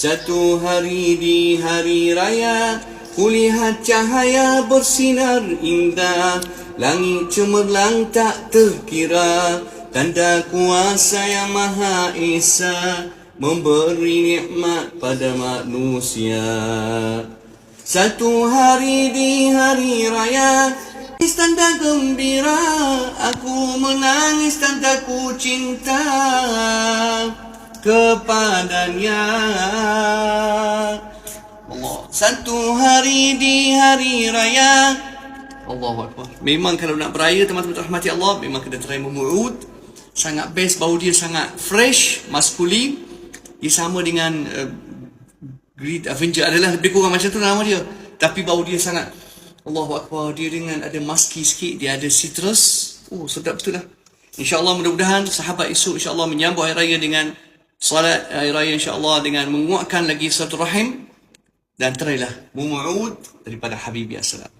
Satu hari di hari raya, kulihat cahaya bersinar indah, langit cemerlang tak terkira, tanda kuasa yang Maha Esa memberi nikmat pada manusia. Satu hari di hari raya, tanda gembira, aku menangis tanda ku cinta kepadanya. Allah. Satu hari di hari raya, Allahu Akbar. Memang kalau nak beraya teman-teman rahmati Allah, memang kena try Mumu'ud. Sangat best, bau dia sangat fresh, maskulin. Dia sama dengan Great Avenger, adalah lebih kurang macam tu nama dia. Tapi bau dia sangat, Allahu Akbar, dia dengan ada musky sikit, dia ada citrus. Oh, sedap betul lah. InsyaAllah mudah-mudahan sahabat esok insyaAllah menyambut hari raya dengan salat hari raya insyaAllah dengan menguatkan lagi silaturahim. Dan terailah Mumu'ud daripada Habibi Assalam.